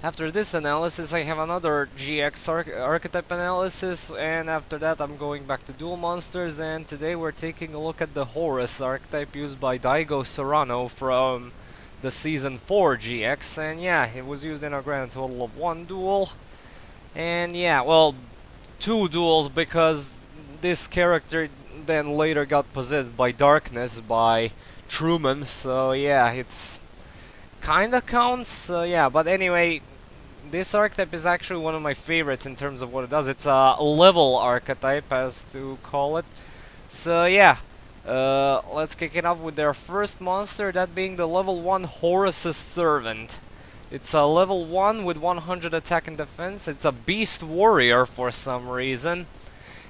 After this analysis, I have another GX archetype analysis, and after that I'm going back to dual monsters, and today we're taking a look at the Horus archetype used by Daigo Serrano from the Season 4 GX, and yeah, it was used in a grand total of 1 duel, and yeah, well, 2 duels because this character then later got possessed by darkness by Truman, so yeah, it's kinda counts, yeah, but anyway, this archetype is actually one of my favorites in terms of what it does. It's a level archetype, as to call it. So yeah, let's kick it off with their first monster, that being the level 1 Horus's Servant. It's a level 1 with 100 attack and defense. It's a beast warrior for some reason.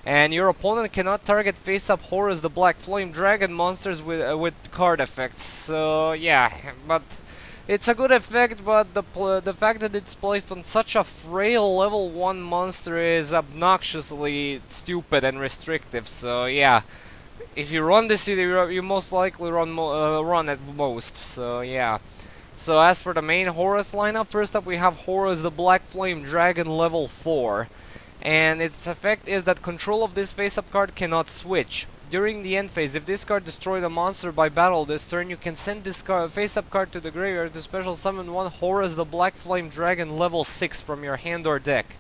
And your opponent cannot target face-up Horus the Black Flame Dragon monsters with card effects. So yeah, but it's a good effect, but the fact that it's placed on such a frail level 1 monster is obnoxiously stupid and restrictive, so yeah. If you run this, you most likely run at most, so yeah. So as for the main Horus lineup, first up we have Horus the Black Flame Dragon level 4. And its effect is that control of this face-up card cannot switch. During the end phase, if this card destroyed a monster by battle this turn, you can send this face-up card to the graveyard to special summon one Horus the Black Flame Dragon level 6 from your hand or deck.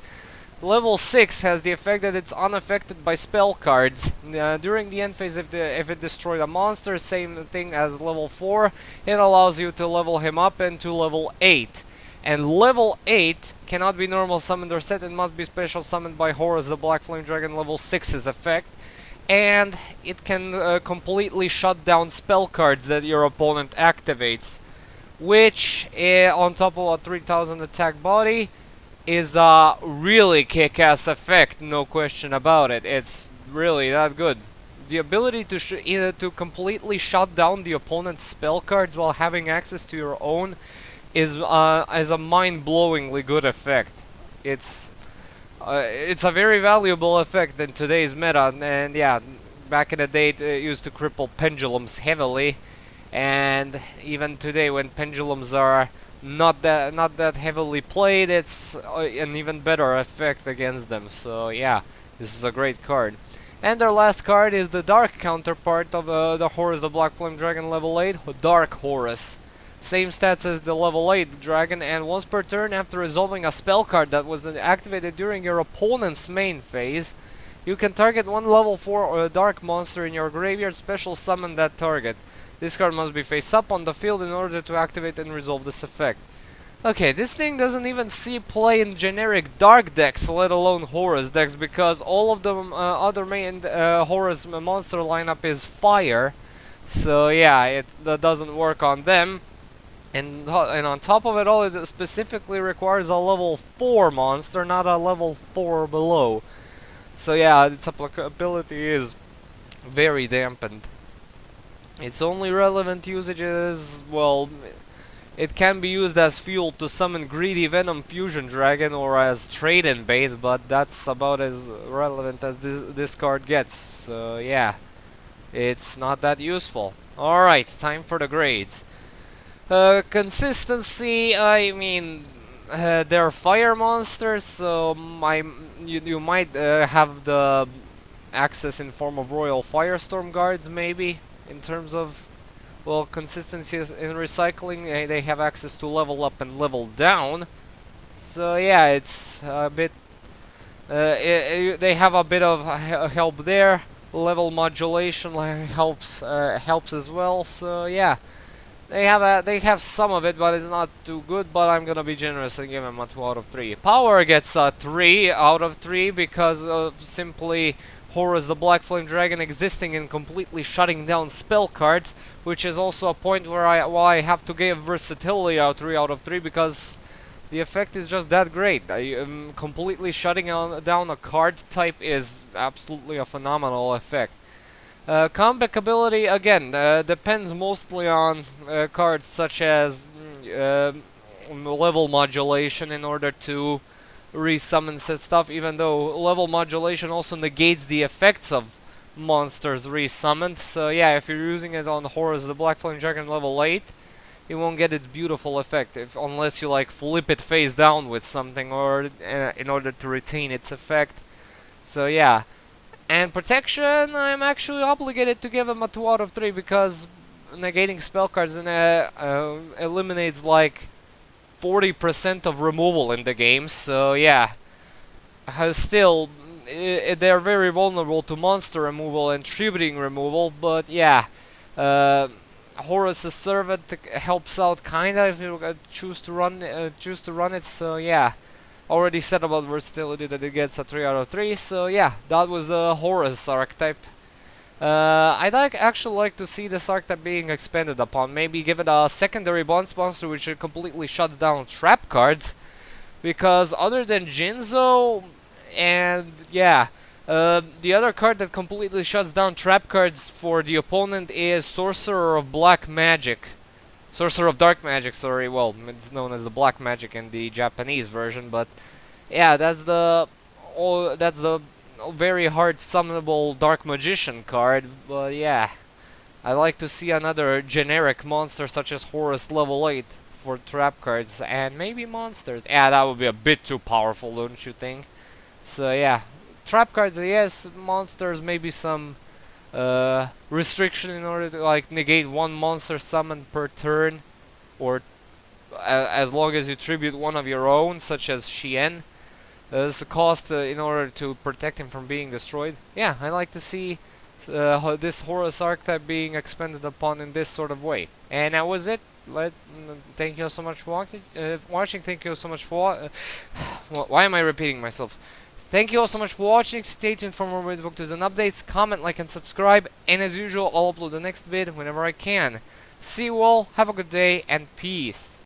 Level 6 has the effect that it's unaffected by spell cards. During the end phase, if it destroyed a monster, same thing as level 4, it allows you to level him up into level 8. And level 8 cannot be normal summoned or set, it must be special summoned by Horus the Black Flame Dragon level 6's effect. And it can completely shut down spell cards that your opponent activates. Which, on top of a 3000 attack body, is a really kick-ass effect, no question about it. It's really that good. The ability to completely shut down the opponent's spell cards while having access to your own is a mind-blowingly good effect. It's a very valuable effect in today's meta, and yeah, back in the day it used to cripple pendulums heavily, and even today when pendulums are not that heavily played, it's an even better effect against them. So yeah, this is a great card. And our last card is the dark counterpart of the Horus the Black Flame Dragon level 8, Dark Horus. Same stats as the level 8 dragon, and once per turn after resolving a spell card that was activated during your opponent's main phase, you can target one level 4 or a dark monster in your graveyard, special summon that target. This card must be face up on the field in order to activate and resolve this effect. Okay, this thing doesn't even see play in generic dark decks, let alone Horus decks, because all of the other main Horus monster lineup is fire. So yeah, that doesn't work on them. And on top of it all, it specifically requires a level 4 monster, not a level 4 below. So yeah, its applicability is very dampened. Its only relevant usage is, well, it can be used as fuel to summon Greedy Venom Fusion Dragon or as trade-in bait, but that's about as relevant as this card gets. So yeah, it's not that useful. Alright, time for the grades. Consistency, I mean, they're fire monsters, so you might have the access in form of Royal Firestorm Guards, maybe, in terms of, well, consistency in recycling. They have access to level up and level down, so yeah, it's a bit, they have a bit of help there. Level modulation helps as well, so yeah. They have some of it, but it's not too good, but I'm gonna be generous and give them a 2 out of 3. Power gets a 3 out of 3 because of simply Horus the Black Flame Dragon existing and completely shutting down spell cards, which is also a point where I have to give versatility a 3 out of 3 because the effect is just that great. Completely shutting down a card type is absolutely a phenomenal effect. Comeback ability, again, depends mostly on cards such as level modulation in order to resummon said stuff, even though level modulation also negates the effects of monsters resummoned. So yeah, if you're using it on Horus the Black Flame Dragon level 8, you won't get its beautiful effect unless you like flip it face down with something or in order to retain its effect. So yeah. And protection, I'm actually obligated to give him a 2 out of 3 because negating spell cards eliminates like 40% of removal in the game. So yeah, still, they're very vulnerable to monster removal and tributing removal. But yeah, Horus' servant helps out kinda if you choose to run it. So yeah. Already said about versatility that it gets a 3 out of 3, so yeah, that was the Horus archetype. Actually like to see this archetype being expanded upon. Maybe give it a secondary bounce monster which should completely shut down trap cards. Because other than Jinzo, and yeah, the other card that completely shuts down trap cards for the opponent is Sorcerer of Black Magic. Sorcerer of Dark Magic, sorry. Well, it's known as the Black Magic in the Japanese version, but yeah, that's the very hard summonable Dark Magician card. But yeah, I like to see another generic monster such as Horus level 8 for trap cards and maybe monsters. Yeah, that would be a bit too powerful, don't you think? So yeah, trap cards, yes. Monsters, maybe some restriction in order to like negate one monster summon per turn, or as long as you tribute one of your own, such as Shien. As the cost in order to protect him from being destroyed. Yeah, I like to see this Horus archetype being expanded upon in this sort of way. And that was it. Thank you all so much for watching. Thank you all so much for why am I repeating myself? Thank you all so much for watching. Stay tuned for more videos and updates. Comment, like, and subscribe. And as usual, I'll upload the next vid whenever I can. See you all. Have a good day and peace.